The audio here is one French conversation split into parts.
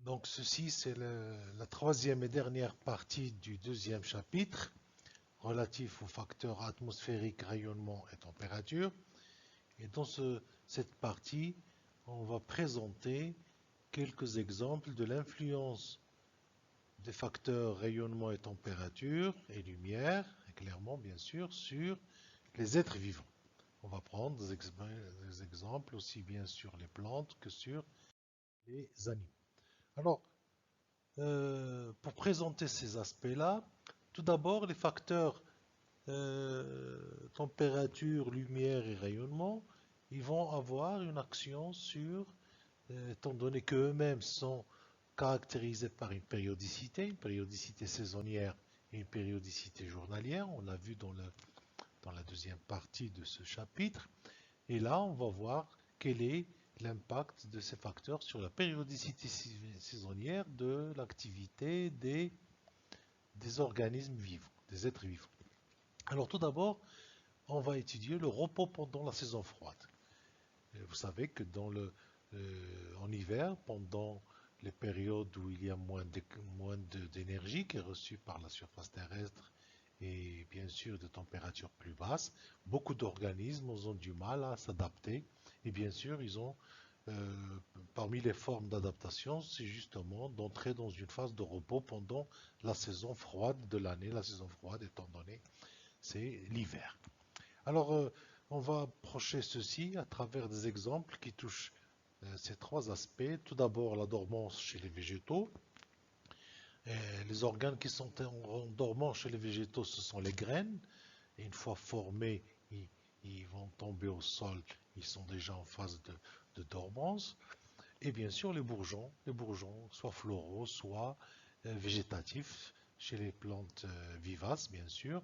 Donc ceci, c'est la troisième et dernière partie du deuxième chapitre relatif aux facteurs atmosphériques, rayonnement et température. Et dans cette partie, on va présenter quelques exemples de l'influence des facteurs rayonnement et température et lumière, et clairement bien sûr, sur les êtres vivants. On va prendre des exemples aussi bien sur les plantes que sur les animaux. Alors, pour présenter ces aspects-là, tout d'abord, les facteurs température, lumière et rayonnement, ils vont avoir une action sur, étant donné qu'eux-mêmes sont caractérisés par une périodicité saisonnière et une périodicité journalière, on l'a vu dans la deuxième partie de ce chapitre, et là on va voir quel est l'impact de ces facteurs sur la périodicité saisonnière de l'activité des organismes vivants, des êtres vivants. Alors tout d'abord, on va étudier le repos pendant la saison froide. Vous savez que en hiver, pendant les périodes où il y a moins d'énergie qui est reçue par la surface terrestre et bien sûr de températures plus basses, beaucoup d'organismes ont du mal à s'adapter. Et bien sûr, parmi les formes d'adaptation, c'est justement d'entrer dans une phase de repos pendant la saison froide de l'année. La saison froide étant donné, c'est l'hiver. Alors, on va approcher ceci à travers des exemples qui touchent ces trois aspects. Tout d'abord, la dormance chez les végétaux. Les organes qui sont en dormance chez les végétaux, ce sont les graines. Et une fois formés, ils vont tomber au sol. Ils sont déjà en phase de dormance. Et bien sûr, les bourgeons, soit floraux, soit végétatifs, chez les plantes vivaces, bien sûr,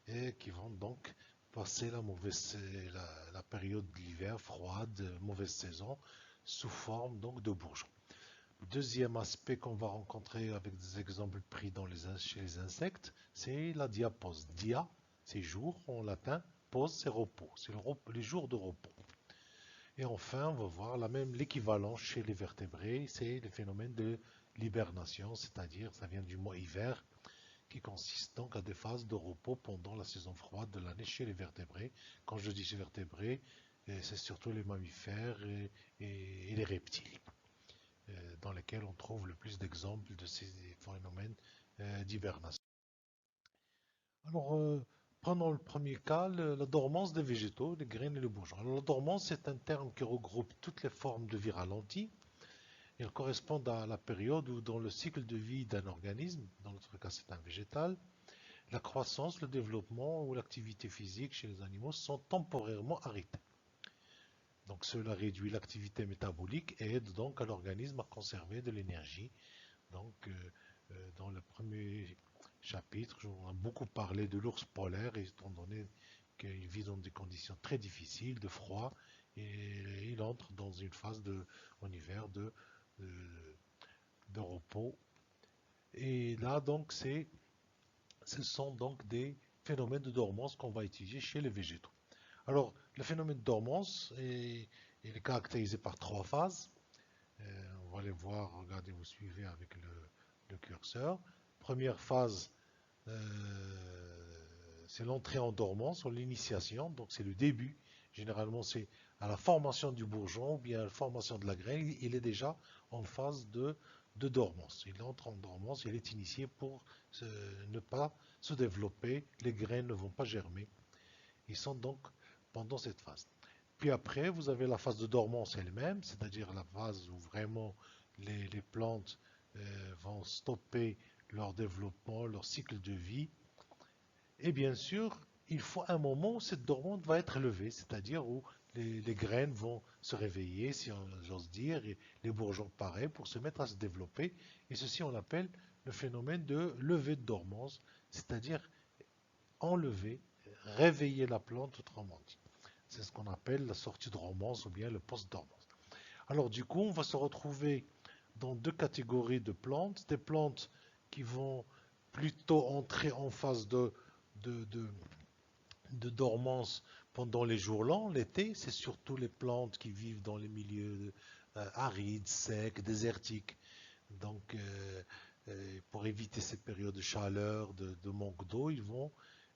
et qui vont donc passer la période de l'hiver froide, mauvaise saison, sous forme donc de bourgeons. Deuxième aspect qu'on va rencontrer avec des exemples pris chez les insectes, c'est la diapause. Dia, c'est jour en latin, pause, c'est repos, c'est les jours de repos. Et enfin, on va voir l'équivalent chez les vertébrés, c'est le phénomène de l'hibernation, c'est-à-dire ça vient du mot hiver, qui consiste donc à des phases de repos pendant la saison froide de l'année chez les vertébrés. Quand je dis chez les vertébrés, c'est surtout les mammifères et les reptiles, dans lesquels on trouve le plus d'exemples de ces phénomènes d'hibernation. Alors, prenons le premier cas, la dormance des végétaux, les graines et les bourgeons. Alors, la dormance, c'est un terme qui regroupe toutes les formes de vie ralentie. Elle correspond à la période où, dans le cycle de vie d'un organisme, dans notre cas c'est un végétal, la croissance, le développement ou l'activité physique chez les animaux sont temporairement arrêtés. Donc cela réduit l'activité métabolique et aide donc à l'organisme à conserver de l'énergie. Donc dans le premier chapitre, on a beaucoup parlé de l'ours polaire, étant donné qu'il vit dans des conditions très difficiles, de froid, et il entre dans une phase en hiver de, de repos. Et là donc ce sont donc des phénomènes de dormance qu'on va étudier chez les végétaux. Alors, le phénomène de dormance il est caractérisé par trois phases. On va les voir, regardez, vous suivez avec le curseur. Première phase, c'est l'entrée en dormance, ou l'initiation, donc c'est le début. Généralement, c'est à la formation du bourgeon ou bien à la formation de la graine, il est déjà en phase de dormance. Il entre en dormance, il est initié pour ne pas se développer, les graines ne vont pas germer. Ils sont donc pendant cette phase. Puis après, vous avez la phase de dormance elle-même, c'est-à-dire la phase où vraiment les plantes vont stopper leur développement, leur cycle de vie. Et bien sûr, il faut un moment où cette dormante va être levée, c'est-à-dire où les graines vont se réveiller, si j'ose dire, et les bourgeons pareil, pour se mettre à se développer. Et ceci, on l'appelle le phénomène de levée de dormance, c'est-à-dire enlever, réveiller la plante, autrement dit. C'est ce qu'on appelle la sortie de dormance ou bien le post-dormance. Alors du coup, on va se retrouver dans deux catégories de plantes. Des plantes qui vont plutôt entrer en phase de, de- de dormance pendant les jours longs. L'été, c'est surtout les plantes qui vivent dans les milieux arides, secs, désertiques. Donc, pour éviter ces périodes de chaleur, de manque d'eau, ils vont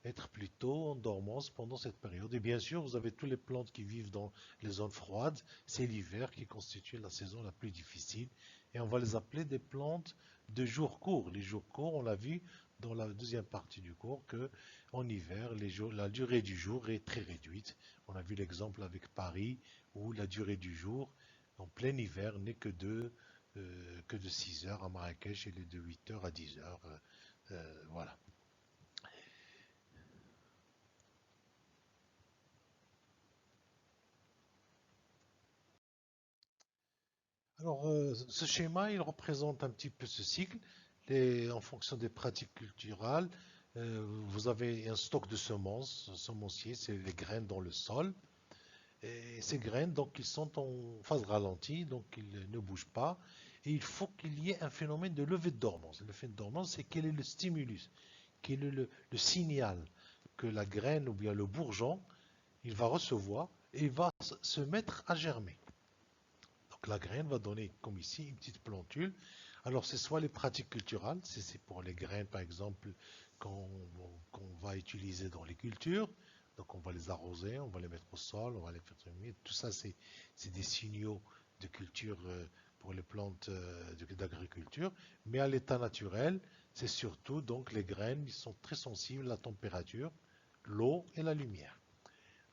être plutôt en dormance pendant cette période. Et bien sûr, vous avez toutes les plantes qui vivent dans les zones froides. C'est l'hiver qui constitue la saison la plus difficile. Et on va les appeler des plantes de jours courts. Les jours courts, on l'a vu dans la deuxième partie du cours, que en hiver, la durée du jour est très réduite. On a vu l'exemple avec Paris, où la durée du jour en plein hiver n'est que de 6 heures. À Marrakech, il est de 8 heures à 10 heures. Voilà. Alors, ce schéma, il représente un petit peu ce cycle. En fonction des pratiques culturelles, vous avez un stock de semences, semencier, c'est les graines dans le sol. Et ces graines, donc, ils sont en phase ralentie, donc ils ne bougent pas. Et il faut qu'il y ait un phénomène de levée de dormance. Le phénomène de dormance, c'est quel est le stimulus, quel est le signal que la graine ou bien le bourgeon, il va recevoir et il va se mettre à germer. Donc la graine va donner, comme ici, une petite plantule. Alors c'est soit les pratiques culturelles, c'est pour les graines par exemple qu'on qu'on va utiliser dans les cultures. Donc on va les arroser, on va les mettre au sol, on va les faire germer. Tout ça c'est des signaux de culture pour les plantes d'agriculture. Mais à l'état naturel, c'est surtout donc les graines, ils sont très sensibles à la température, l'eau et la lumière.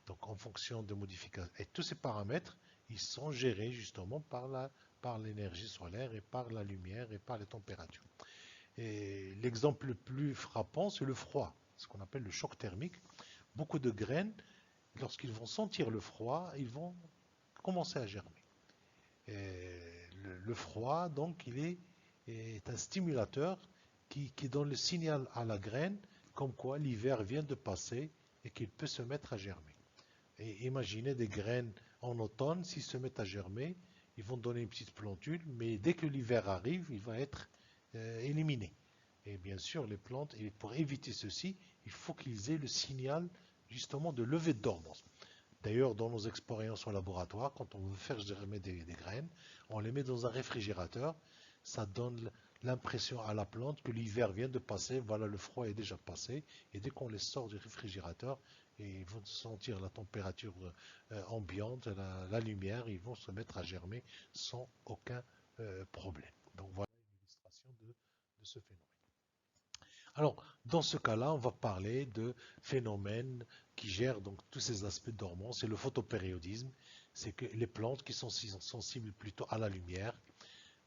Donc en fonction de modifications. Et tous ces paramètres, ils sont gérés justement par l'énergie solaire et par la lumière et par les températures. Et l'exemple le plus frappant, c'est le froid, ce qu'on appelle le choc thermique. Beaucoup de graines, lorsqu'ils vont sentir le froid, ils vont commencer à germer. Et le froid, donc, est un stimulateur qui donne le signal à la graine comme quoi l'hiver vient de passer et qu'il peut se mettre à germer. Et imaginez des graines en automne, s'ils se mettent à germer, ils vont donner une petite plantule, mais dès que l'hiver arrive, il va être éliminé. Et bien sûr, les plantes, et pour éviter ceci, il faut qu'ils aient le signal justement de lever de dormance. D'ailleurs, dans nos expériences au laboratoire, quand on veut faire germer des graines, on les met dans un réfrigérateur. Ça donne l'impression à la plante que l'hiver vient de passer, voilà, le froid est déjà passé. Et dès qu'on les sort du réfrigérateur, ils vont sentir la température ambiante, la lumière, ils vont se mettre à germer sans aucun problème. Donc voilà une illustration de ce phénomène. Alors, dans ce cas-là, on va parler de phénomènes qui gèrent donc tous ces aspects de dormance. C'est le photopériodisme, c'est que les plantes qui sont sensibles plutôt à la lumière,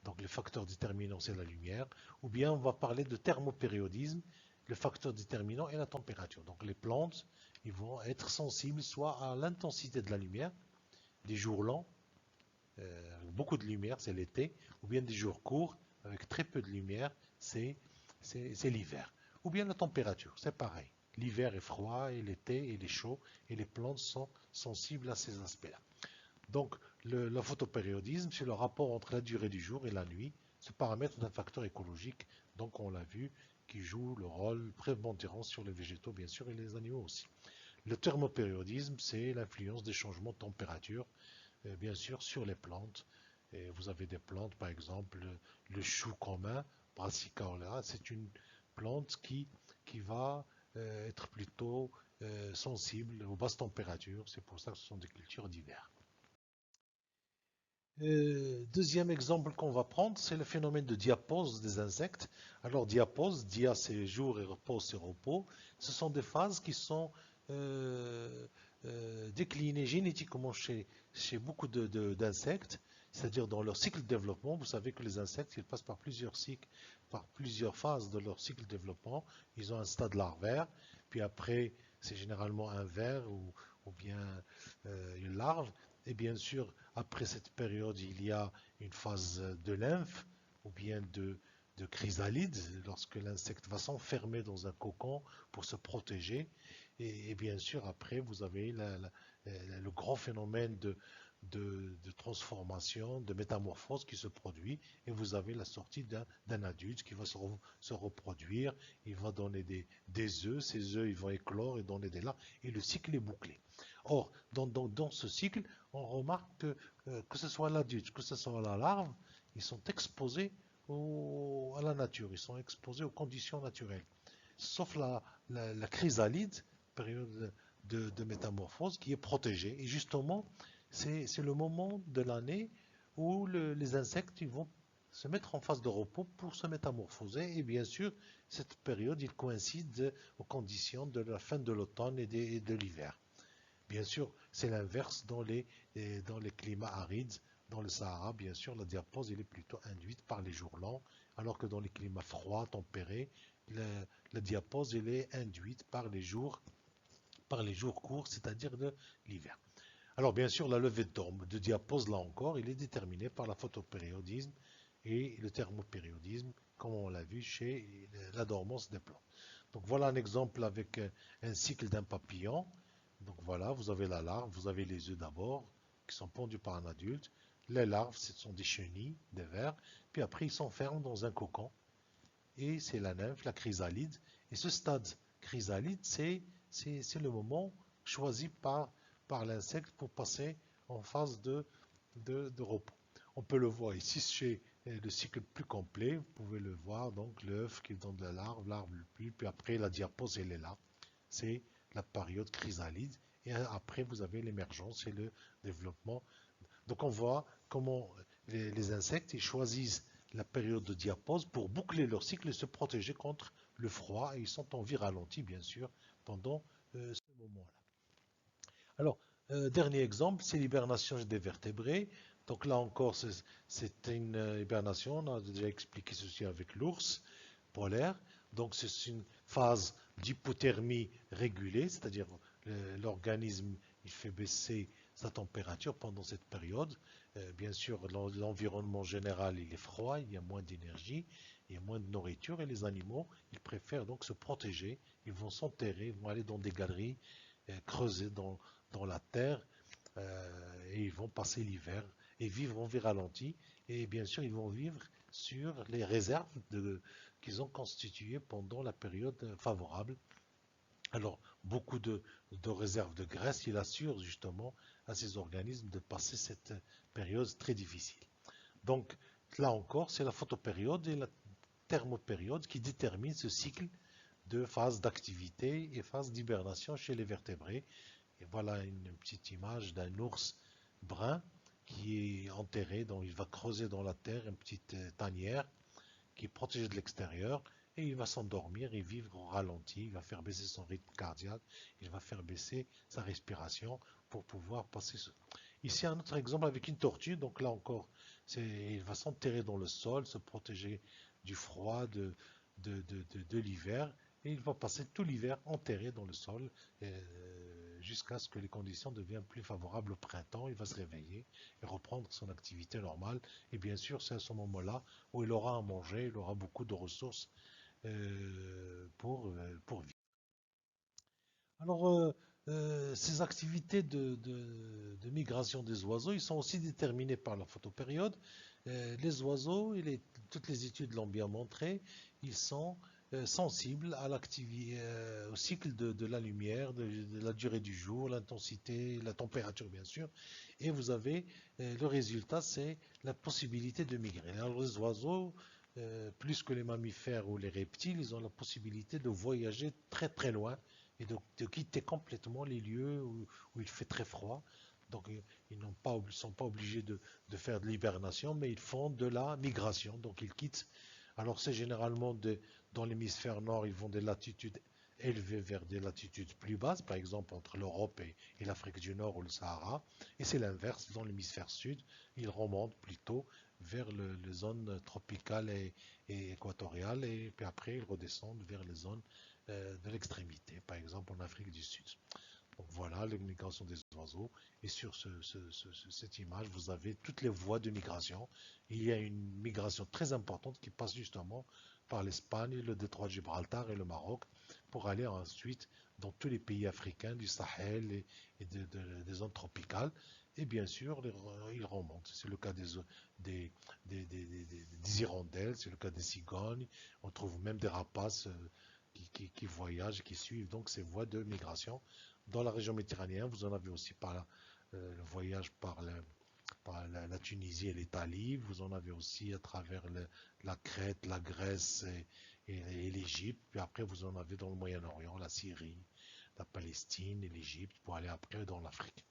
donc les facteurs déterminants c'est la lumière, ou bien on va parler de thermopériodisme, le facteur déterminant est la température. Donc les plantes, ils vont être sensibles soit à l'intensité de la lumière, des jours longs, beaucoup de lumière, c'est l'été, ou bien des jours courts, avec très peu de lumière, c'est l'hiver. Ou bien la température, c'est pareil. L'hiver est froid et l'été il est chaud et les plantes sont sensibles à ces aspects-là. Donc le photopériodisme, c'est le rapport entre la durée du jour et la nuit, ce paramètre d'un facteur écologique, donc on l'a vu, qui joue le rôle prépondérant sur les végétaux bien sûr et les animaux aussi. Le thermopériodisme, c'est l'influence des changements de température bien sûr sur les plantes. Et vous avez des plantes, par exemple, le chou commun, Brassicaula, c'est une plante qui va être plutôt sensible aux basses températures. C'est pour ça que ce sont des cultures d'hiver. Deuxième exemple qu'on va prendre, c'est le phénomène de diapause des insectes. Alors diapause, dia c'est jour et repos c'est repos. Ce sont des phases qui sont euh, déclinées génétiquement chez beaucoup d'insectes, c'est-à-dire dans leur cycle de développement. Vous savez que les insectes, ils passent par plusieurs cycles, par plusieurs phases de leur cycle de développement. Ils ont un stade larvaire, puis après, c'est généralement un ver ou bien une larve. Et bien sûr, après cette période, il y a une phase de lymphe ou bien de chrysalide, lorsque l'insecte va s'enfermer dans un cocon pour se protéger. Et bien sûr, après, vous avez le grand phénomène de transformation, de métamorphose qui se produit, et vous avez la sortie d'un adulte qui va se reproduire, il va donner des œufs, ces œufs ils vont éclore et donner des larves, et le cycle est bouclé. Or, dans ce cycle, on remarque que ce soit l'adulte, que ce soit la larve, ils sont exposés à la nature, ils sont exposés aux conditions naturelles. Sauf la chrysalide, période de métamorphose, qui est protégée. Et justement, c'est le moment de l'année où les insectes ils vont se mettre en phase de repos pour se métamorphoser. Et bien sûr, cette période, il coïncide aux conditions de la fin de l'automne et de l'hiver. Bien sûr, c'est l'inverse dans les climats arides. Dans le Sahara, bien sûr, la diapause elle est plutôt induite par les jours longs, alors que dans les climats froids, tempérés, la diapause elle est induite par les jours courts, c'est-à-dire de l'hiver. Alors bien sûr, la levée de diapause, là encore, il est déterminé par la photopériodisme et le thermopériodisme, comme on l'a vu chez la dormance des plantes. Donc voilà un exemple avec un cycle d'un papillon. Donc voilà, vous avez la larve, vous avez les œufs d'abord, qui sont pondus par un adulte. Les larves, ce sont des chenilles, des vers, puis après ils s'enferment dans un cocon, et c'est la nymphe, la chrysalide. Et ce stade chrysalide, c'est le moment choisi par l'insecte pour passer en phase de repos. On peut le voir ici chez le cycle plus complet. Vous pouvez le voir, donc l'œuf qui donne de la larve, l'arbre le pull, puis après la diapause, elle est là. C'est la période chrysalide. Et après, vous avez l'émergence et le développement. Donc on voit comment les insectes ils choisissent la période de diapause pour boucler leur cycle et se protéger contre le froid. Et ils sont en vie ralentie, bien sûr, pendant ce moment-là. Alors, dernier exemple, c'est l'hibernation des vertébrés. Donc là encore, c'est une hibernation. On a déjà expliqué ceci avec l'ours polaire. Donc c'est une phase d'hypothermie régulée, c'est-à-dire l'organisme il fait baisser sa température pendant cette période. Bien sûr, l'environnement général il est froid, il y a moins d'énergie, il y a moins de nourriture et les animaux ils préfèrent donc se protéger. Ils vont s'enterrer, ils vont aller dans des galeries creusées dans la terre et ils vont passer l'hiver et vivre en vie ralentie. Et bien sûr, ils vont vivre sur les réserves qu'ils ont constituées pendant la période favorable. Alors, beaucoup de réserves de graisse, il assure justement à ces organismes de passer cette période très difficile. Donc, là encore, c'est la photopériode et la thermopériode qui déterminent ce cycle de phase d'activité et phase d'hibernation chez les vertébrés. Et voilà une petite image d'un ours brun qui est enterré, donc il va creuser dans la terre une petite tanière qui est protégée de l'extérieur et il va s'endormir et vivre au ralenti, il va faire baisser son rythme cardiaque, il va faire baisser sa respiration pour pouvoir passer ce... Ici un autre exemple avec une tortue, donc là encore, il va s'enterrer dans le sol, se protéger du froid, de l'hiver, et il va passer tout l'hiver enterré dans le sol jusqu'à ce que les conditions deviennent plus favorables au printemps. Il va se réveiller et reprendre son activité normale. Et bien sûr, c'est à ce moment-là où il aura à manger, il aura beaucoup de ressources pour vivre. Alors, ces activités de migration des oiseaux, ils sont aussi déterminés par la photopériode. Les oiseaux, toutes les études l'ont bien montré, ils sont sensibles au cycle de la lumière, de la durée du jour, l'intensité, la température bien sûr. Et vous avez le résultat, c'est la possibilité de migrer. Alors les oiseaux, plus que les mammifères ou les reptiles, ils ont la possibilité de voyager très très loin et de quitter complètement les lieux où il fait très froid. Donc ils ne sont pas obligés de faire de l'hibernation, mais ils font de la migration. Donc ils quittent. Alors c'est généralement dans l'hémisphère nord, ils vont des latitudes élevées vers des latitudes plus basses, par exemple entre l'Europe et l'Afrique du Nord ou le Sahara. Et c'est l'inverse, dans l'hémisphère sud, ils remontent plutôt vers les zones tropicales et équatoriales, et puis après ils redescendent vers les zones de l'extrémité, par exemple en Afrique du Sud. Donc voilà les migrations des oiseaux. Et sur cette image, vous avez toutes les voies de migration. Il y a une migration très importante qui passe justement par l'Espagne, le détroit de Gibraltar et le Maroc pour aller ensuite dans tous les pays africains du Sahel des zones tropicales. Et bien sûr, ils remontent. C'est le cas des hirondelles, c'est le cas des cigognes. On trouve même des rapaces qui voyagent, qui suivent donc ces voies de migration. Dans la région méditerranéenne, vous en avez aussi par le voyage la Tunisie et l'Italie. Vous en avez aussi à travers la Crète, la Grèce et l'Égypte. Puis après, vous en avez dans le Moyen-Orient, la Syrie, la Palestine et l'Égypte, pour aller après dans l'Afrique.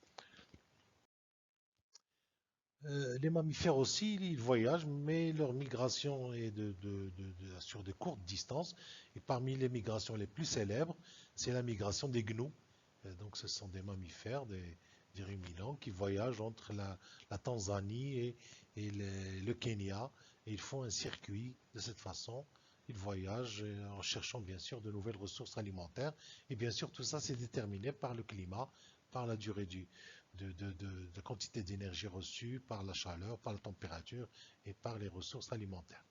Les mammifères aussi, ils voyagent, mais leur migration est sur de courtes distances. Et parmi les migrations les plus célèbres, c'est la migration des gnous. Donc, ce sont des mammifères, des ruminants qui voyagent entre la Tanzanie et le Kenya. Et ils font un circuit de cette façon. Ils voyagent en cherchant bien sûr de nouvelles ressources alimentaires. Et bien sûr, tout ça, c'est déterminé par le climat, par la durée de quantité d'énergie reçue, par la chaleur, par la température et par les ressources alimentaires.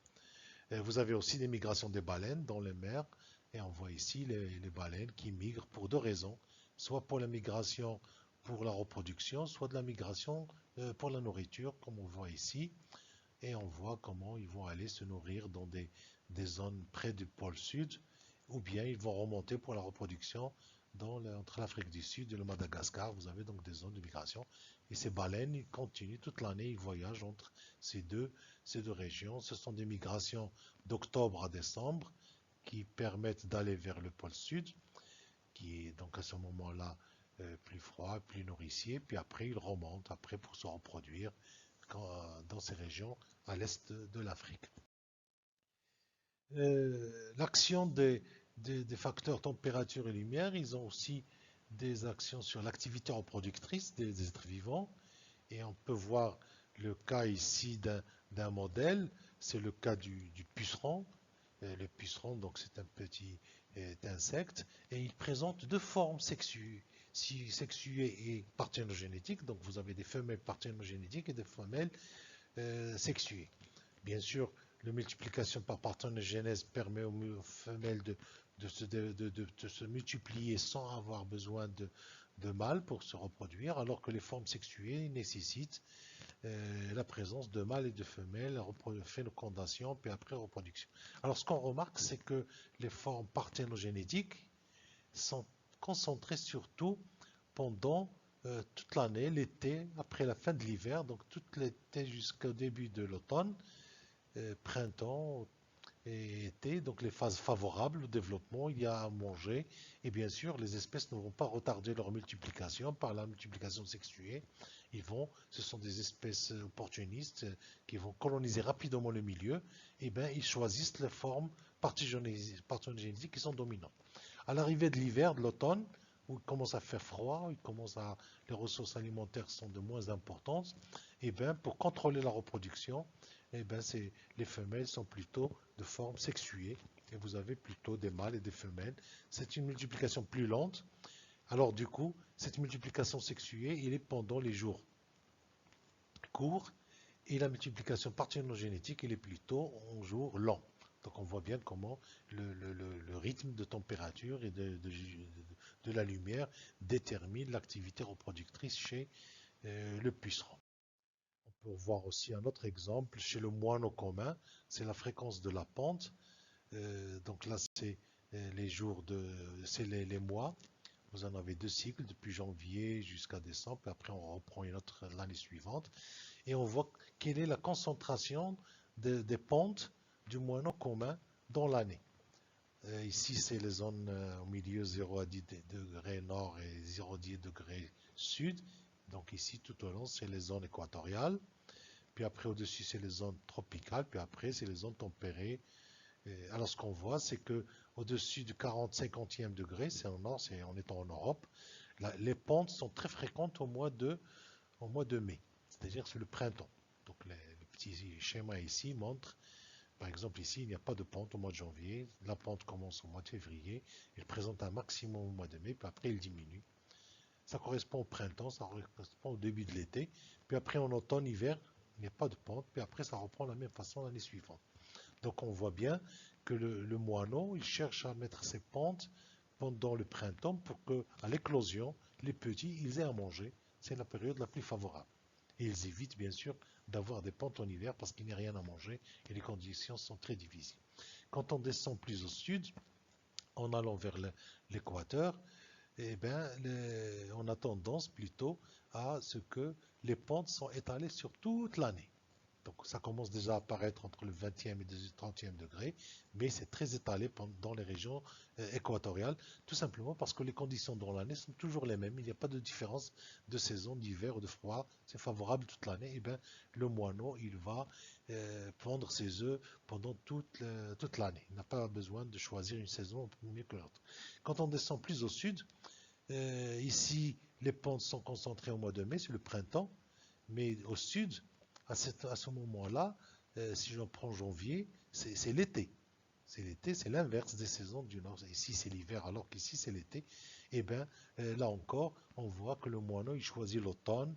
Et vous avez aussi des migrations des baleines dans les mers. Et on voit ici les baleines qui migrent pour deux raisons. Soit pour la migration pour la reproduction, soit de la migration pour la nourriture, comme on voit ici. Et on voit comment ils vont aller se nourrir dans des zones près du pôle sud, ou bien ils vont remonter pour la reproduction entre l'Afrique du Sud et le Madagascar. Vous avez donc des zones de migration. Et ces baleines, ils continuent toute l'année, ils voyagent entre ces deux régions. Ce sont des migrations d'octobre à décembre qui permettent d'aller vers le pôle sud, qui est donc à ce moment-là plus froid, plus nourricier. Puis après, ils remontent après pour se reproduire dans ces régions à l'est de l'Afrique. L'action des facteurs température et lumière, ils ont aussi des actions sur l'activité reproductrice des êtres vivants. Et on peut voir le cas ici d'un modèle, c'est le cas du puceron. Le puceron, donc c'est un petit insecte, et il présente deux formes sexuées et parthénogénétiques. Donc vous avez des femelles parthénogénétiques et des femelles sexuées. Bien sûr, la multiplication par parthénogénèse permet aux femelles de se multiplier sans avoir besoin de mâles pour se reproduire, alors que les formes sexuées nécessitent la présence de mâles et de femelles, fécondation, puis après reproduction. Alors ce qu'on remarque, c'est que les formes parthénogénétiques sont concentrées surtout pendant toute l'année, l'été, après la fin de l'hiver, donc tout l'été jusqu'au début de l'automne, printemps et été, donc les phases favorables au développement, il y a à manger, et bien sûr, les espèces ne vont pas retarder leur multiplication par la multiplication sexuée. Ce sont des espèces opportunistes qui vont coloniser rapidement le milieu, et bien ils choisissent les formes parthénogénétiques qui sont dominantes. À l'arrivée de l'hiver, de l'automne, où il commence à faire froid, les ressources alimentaires sont de moins importantes, et bien pour contrôler la reproduction, et bien les femelles sont plutôt de forme sexuée, et vous avez plutôt des mâles et des femelles. C'est une multiplication plus lente. Alors du coup, cette multiplication sexuée, elle est pendant les jours courts, et la multiplication parthénogénétique, elle est plutôt en jours lents. Donc on voit bien comment le rythme de température et de la lumière détermine l'activité reproductrice chez le puceron. On peut voir aussi un autre exemple chez le moineau commun, c'est la fréquence de la pente. Donc là, c'est c'est les mois. Vous en avez deux cycles, depuis janvier jusqu'à décembre, puis après on reprend une autre l'année suivante. Et on voit quelle est la concentration des pentes du moineau commun dans l'année. Ici, c'est les zones au milieu 0 à 10 degrés nord et 0 à 10 degrés sud. Donc ici, tout au long, c'est les zones équatoriales. Puis après, au-dessus, c'est les zones tropicales. Puis après, c'est les zones tempérées. Alors, ce qu'on voit, c'est que au-dessus du 40-50e degré, c'est en nord, on est en Europe, les pentes sont très fréquentes au mois de mai, c'est-à-dire c'est le printemps. Donc, le petit schéma ici montre, par exemple, ici, il n'y a pas de pente au mois de janvier. La pente commence au mois de février. Il présente un maximum au mois de mai, puis après, il diminue. Ça correspond au printemps, ça correspond au début de l'été. Puis après, en automne, hiver, il n'y a pas de pente. Puis après, ça reprend de la même façon l'année suivante. Donc on voit bien que le moineau, il cherche à mettre ses pentes pendant le printemps pour que, à l'éclosion, les petits, ils aient à manger. C'est la période la plus favorable. Et ils évitent bien sûr d'avoir des pentes en hiver parce qu'il n'y a rien à manger et les conditions sont très difficiles. Quand on descend plus au sud, en allant vers l'équateur, eh bien, on a tendance plutôt à ce que les pentes sont étalées sur toute l'année. Donc ça commence déjà à apparaître entre le 20e et le 30e degré, mais c'est très étalé dans les régions équatoriales, tout simplement parce que les conditions dans l'année sont toujours les mêmes. Il n'y a pas de différence de saison, d'hiver ou de froid. C'est favorable toute l'année. Et bien, le moineau, il va pondre ses œufs pendant toute l'année. Il n'a pas besoin de choisir une saison mieux que l'autre. Quand on descend plus au sud, ici, les pontes sont concentrées au mois de mai, c'est le printemps. Mais au sud, à ce moment-là, si je prends janvier, c'est l'été. C'est l'été, c'est l'inverse des saisons du nord. Ici, c'est l'hiver, alors qu'ici, c'est l'été. Et bien, là encore, on voit que le moineau, il choisit l'automne,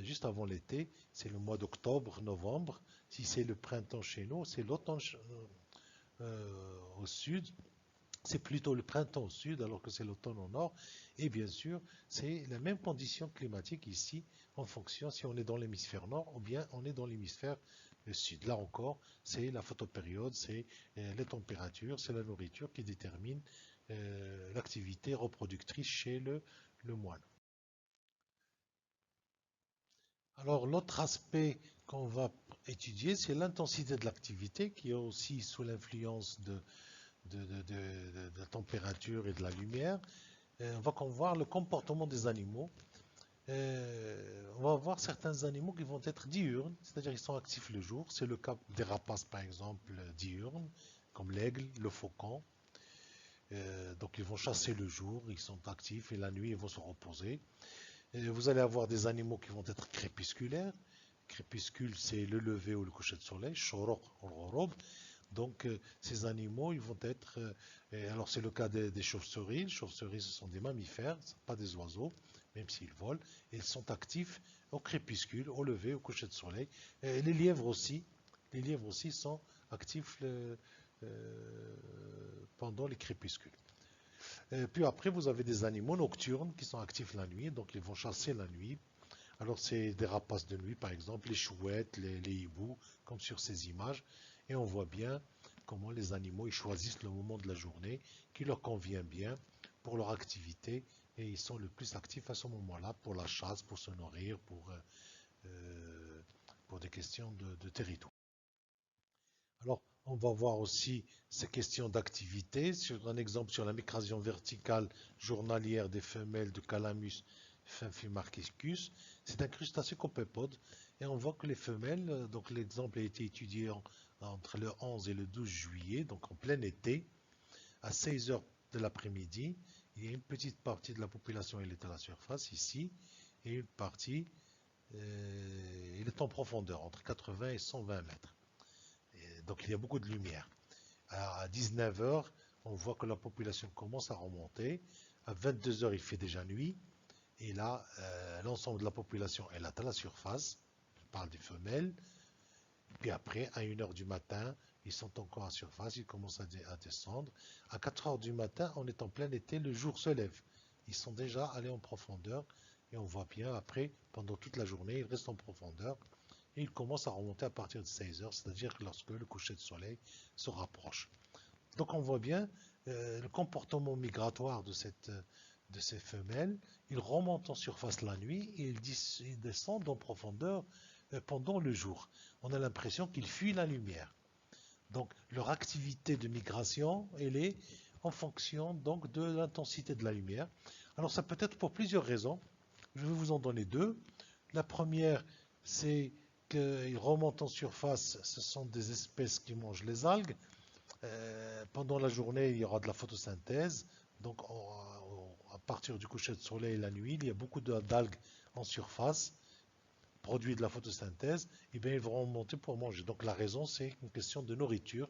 juste avant l'été. C'est le mois d'octobre, novembre. Si c'est le printemps chez nous, c'est l'automne au sud. C'est plutôt le printemps au sud alors que c'est l'automne au nord. Et bien sûr, c'est la même condition climatique ici en fonction si on est dans l'hémisphère nord ou bien on est dans l'hémisphère sud. Là encore, c'est la photopériode, c'est les températures, c'est la nourriture qui détermine l'activité reproductrice chez le moine. Alors l'autre aspect qu'on va étudier, c'est l'intensité de l'activité qui est aussi sous l'influence de la température et de la lumière. On va voir le comportement des animaux. On va voir certains animaux qui vont être diurnes, c'est-à-dire qu'ils sont actifs le jour. C'est le cas des rapaces, par exemple, diurnes, comme l'aigle, le faucon. Donc ils vont chasser le jour, ils sont actifs, et la nuit, ils vont se reposer. Vous allez avoir des animaux qui vont être crépusculaires. Crépuscule, c'est le lever ou le coucher de soleil. Shoroq, ghorob. Donc ces animaux, ils vont être... alors c'est le cas des chauves-souris. Les chauves-souris, ce sont des mammifères, ce ne sont pas des oiseaux, même s'ils volent. Et ils sont actifs au crépuscule, au lever, au coucher de soleil. Et les lièvres aussi. Les lièvres aussi sont actifs pendant les crépuscules. Puis après, vous avez des animaux nocturnes qui sont actifs la nuit, donc ils vont chasser la nuit. Alors c'est des rapaces de nuit, par exemple, les chouettes, les hiboux, comme sur ces images. Et on voit bien comment les animaux ils choisissent le moment de la journée qui leur convient bien pour leur activité. Et ils sont le plus actifs à ce moment-là pour la chasse, pour se nourrir, pour des questions de territoire. Alors, on va voir aussi ces questions d'activité. Sur un exemple sur la migration verticale journalière des femelles de Calamus Fimarchicus, c'est un crustacé copépode. Et on voit que les femelles, donc l'exemple a été étudié entre le 11 et le 12 juillet, donc en plein été, à 16 heures de l'après-midi. Il y a une petite partie de la population, elle est à la surface ici, et une partie, elle est en profondeur, entre 80 et 120 mètres. Donc il y a beaucoup de lumière. À 19 heures, on voit que la population commence à remonter. À 22 heures, il fait déjà nuit. Et là, l'ensemble de la population est là à la surface. Je parle des femelles. Puis après, à 1 heure du matin, ils sont encore à surface. Ils commencent à descendre. À 4 heures du matin, on est en plein été, le jour se lève. Ils sont déjà allés en profondeur. Et on voit bien après, pendant toute la journée, ils restent en profondeur. Et il commence à remonter à partir de 16 heures, c'est-à-dire lorsque le coucher de soleil se rapproche. Donc on voit bien le comportement migratoire de ces femelles. Ils remontent en surface la nuit et ils descendent en profondeur pendant le jour. On a l'impression qu'ils fuient la lumière. Donc leur activité de migration, elle est en fonction donc de l'intensité de la lumière. Alors ça peut être pour plusieurs raisons. Je vais vous en donner deux. La première, c'est qu'ils remontent en surface, ce sont des espèces qui mangent les algues. Pendant la journée, il y aura de la photosynthèse. Donc, à partir du coucher de soleil et la nuit, il y a beaucoup d'algues en surface, produits de la photosynthèse. Et bien, ils vont remonter pour manger. Donc, la raison, c'est une question de nourriture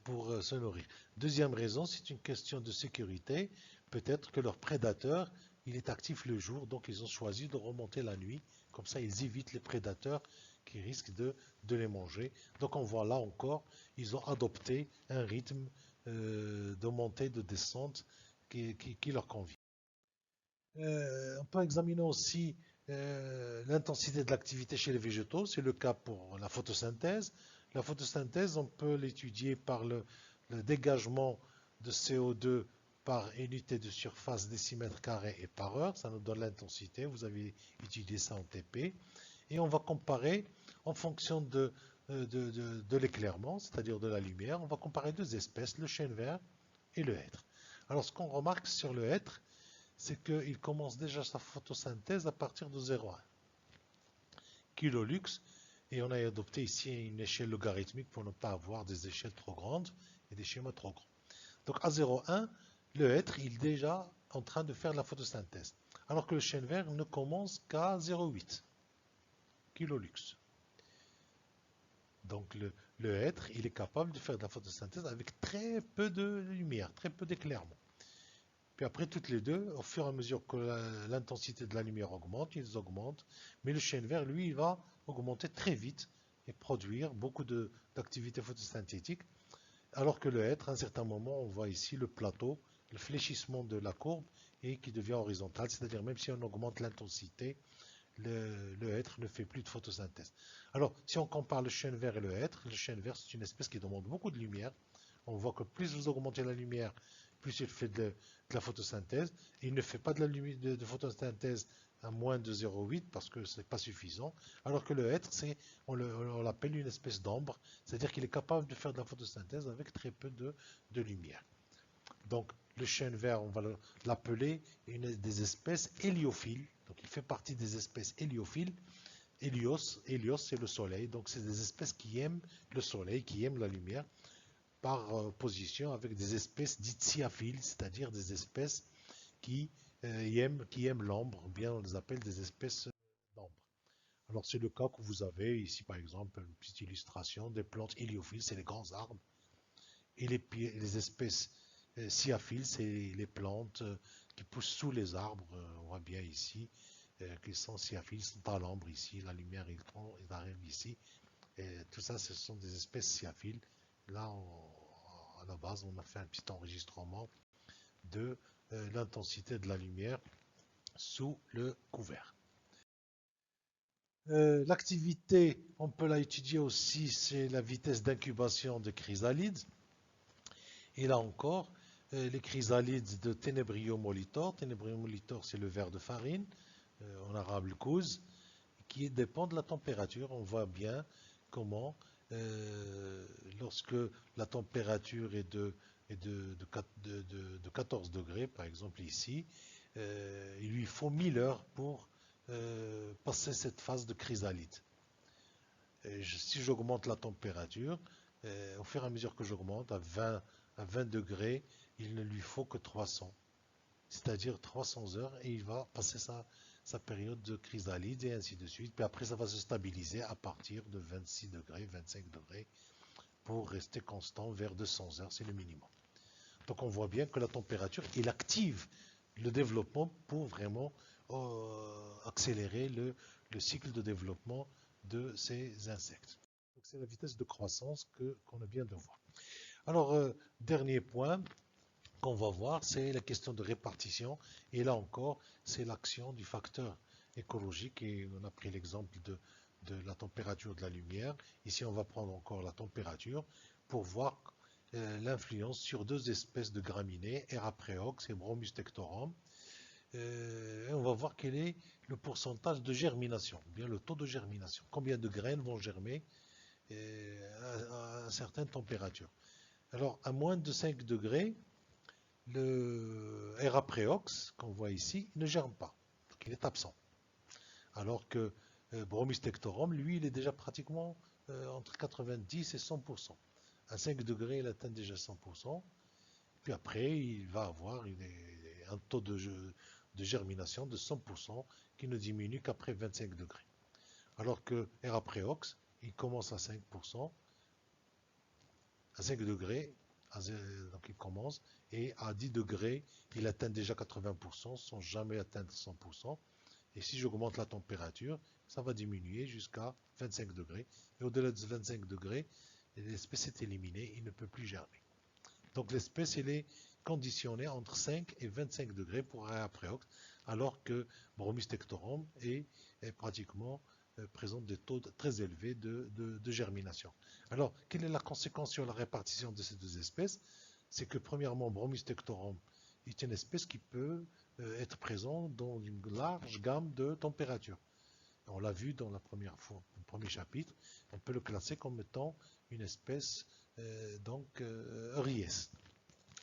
pour se nourrir. Deuxième raison, c'est une question de sécurité. Peut-être que leur prédateur, il est actif le jour, donc ils ont choisi de remonter la nuit. Comme ça, ils évitent les prédateurs qui risquent de les manger. Donc on voit là encore, ils ont adopté un rythme de montée, de descente qui leur convient. On peut examiner aussi l'intensité de l'activité chez les végétaux. C'est le cas pour la photosynthèse. La photosynthèse, on peut l'étudier par le dégagement de CO2 par unité de surface décimètre carré et par heure. Ça nous donne l'intensité. Vous avez utilisé ça en TP. Et on va comparer en fonction de l'éclairement, c'est-à-dire de la lumière. On va comparer deux espèces, le chêne vert et le hêtre. Alors ce qu'on remarque sur le hêtre, c'est qu'il commence déjà sa photosynthèse à partir de 0,1 kilolux. Et on a adopté ici une échelle logarithmique pour ne pas avoir des échelles trop grandes et des schémas trop grands. Donc à 0,1, le hêtre il est déjà en train de faire de la photosynthèse. Alors que le chêne vert ne commence qu'à 0,8 kilolux. Donc le hêtre, il est capable de faire de la photosynthèse avec très peu de lumière, très peu d'éclairement. Puis après, toutes les deux, au fur et à mesure que l'intensité de la lumière augmente, ils augmentent. Mais le chêne vert, lui, il va augmenter très vite et produire beaucoup d'activités photosynthétiques. Alors que le hêtre, à un certain moment, on voit ici le plateau, le fléchissement de la courbe et qui devient horizontal. C'est-à-dire même si on augmente l'intensité, le hêtre ne fait plus de photosynthèse. Alors, si on compare le chêne vert et le chêne vert, c'est une espèce qui demande beaucoup de lumière. On voit que plus vous augmentez la lumière, plus il fait de la photosynthèse. Il ne fait pas de photosynthèse à moins de 0,8 parce que ce n'est pas suffisant. Alors que le hêtre, on l'appelle une espèce d'ambre, c'est-à-dire qu'il est capable de faire de la photosynthèse avec très peu de lumière. Donc, le chêne vert, on va l'appeler une des espèces héliophiles. Donc, il fait partie des espèces héliophiles. Hélios, c'est le soleil. Donc, c'est des espèces qui aiment le soleil, qui aiment la lumière, par opposition avec des espèces dites cyaphiles, c'est-à-dire des espèces qui, qui aiment l'ombre, ou bien on les appelle des espèces d'ombre. Alors, c'est le cas que vous avez ici, par exemple, une petite illustration des plantes héliophiles, c'est les grands arbres. Et les espèces cyaphiles, c'est les plantes qui poussent sous les arbres. On voit bien ici qu'ils sont cyaphiles, sont à l'ombre ici. La lumière, il arrive ici. Et tout ça, ce sont des espèces cyaphiles. Là, à la base, on a fait un petit enregistrement de l'intensité de la lumière sous le couvert. L'activité, on peut la étudier aussi, c'est la vitesse d'incubation de chrysalides. Et là encore, les chrysalides de Tenebrio molitor. Tenebrio molitor, c'est le verre de farine, en arabe le kouz, qui dépend de la température. On voit bien comment, lorsque la température est de 14 degrés, par exemple ici, il lui faut 1000 heures pour passer cette phase de chrysalide. Si j'augmente la température, au fur et à mesure que j'augmente à 20 degrés, il ne lui faut que 300, c'est-à-dire 300 heures, et il va passer sa période de chrysalide et ainsi de suite. Puis après, ça va se stabiliser à partir de 26 degrés, 25 degrés, pour rester constant vers 200 heures, c'est le minimum. Donc on voit bien que la température, il active le développement pour vraiment accélérer le cycle de développement de ces insectes. C'est la vitesse de croissance qu'on vient de voir. Alors, dernier point qu'on va voir, c'est la question de répartition. Et là encore, c'est l'action du facteur écologique. Et on a pris l'exemple de la température de la lumière. Ici, on va prendre encore la température pour voir l'influence sur deux espèces de graminées, Erapreox et Bromustectorum. Et on va voir quel est le pourcentage de germination, ou bien le taux de germination. Combien de graines vont germer à une certaine température. Alors, à moins de 5 degrés, le Erapreox, qu'on voit ici, ne germe pas. Donc, il est absent. Alors que Bromistectorum, lui, il est déjà pratiquement entre 90 et 100%. À 5 degrés, il atteint déjà 100%. Puis après, il va avoir un taux de germination de 100% qui ne diminue qu'après 25 degrés. Alors que Erapreox, il commence à 5%, à 5 degrés, donc il commence, et à 10 degrés, il atteint déjà 80% sans jamais atteindre 100%. Et si j'augmente la température, ça va diminuer jusqu'à 25 degrés. Et au-delà de 25 degrés, l'espèce est éliminée, il ne peut plus germer. Donc l'espèce, elle est conditionnée entre 5 et 25 degrés pour Erapreox, alors que Bromistectorum est pratiquement présente des taux très élevés de germination. Alors, quelle est la conséquence sur la répartition de ces deux espèces? C'est que premièrement, Bromistectorum, est une espèce qui peut être présente dans une large gamme de températures. On l'a vu dans la première fois, le premier chapitre, on peut le classer comme étant une espèce Euryès.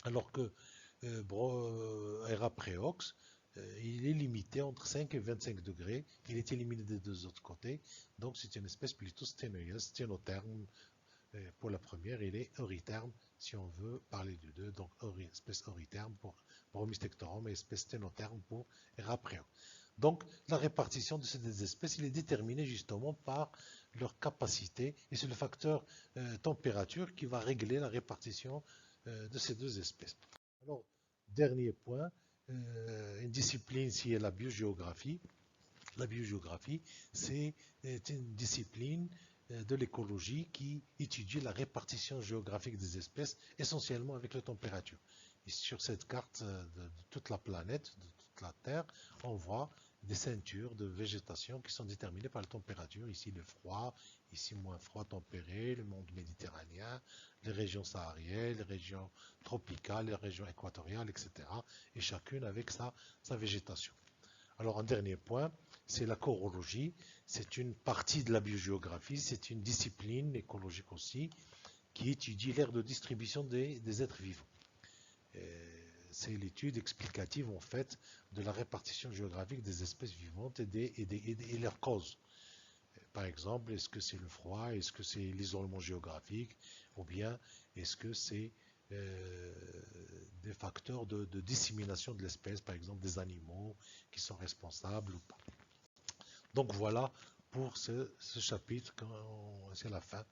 Alors que Erapreox, il est limité entre 5 et 25 degrés, il est éliminé des deux autres côtés, donc c'est une espèce plutôt sténoïdeuse, sténotherme. Pour la première, il est eurytherme si on veut parler du deux, donc espèce eurytherme pour Bromistectorum et espèce sténotherme pour Erapreox. Donc la répartition de ces deux espèces, il est déterminé justement par leur capacité, et c'est le facteur température qui va régler la répartition de ces deux espèces. Alors, dernier point, une discipline ici est la biogéographie. La biogéographie, c'est une discipline de l'écologie qui étudie la répartition géographique des espèces, essentiellement avec la température. Et sur cette carte de toute la planète, de toute la Terre, on voit des ceintures de végétation qui sont déterminées par la température. Ici le froid, ici moins froid tempéré, le monde méditerranéen, les régions sahariennes, les régions tropicales, les régions équatoriales, etc. Et chacune avec sa végétation. Alors un dernier point, c'est la chorologie. C'est une partie de la biogéographie, c'est une discipline écologique aussi, qui étudie l'aire de distribution des êtres vivants. C'est l'étude explicative en fait de la répartition géographique des espèces vivantes et leurs causes. Par exemple, est-ce que c'est le froid, est-ce que c'est l'isolement géographique, ou bien est-ce que c'est des facteurs de dissémination de l'espèce, par exemple des animaux qui sont responsables ou pas. Donc voilà pour ce chapitre, c'est la fin.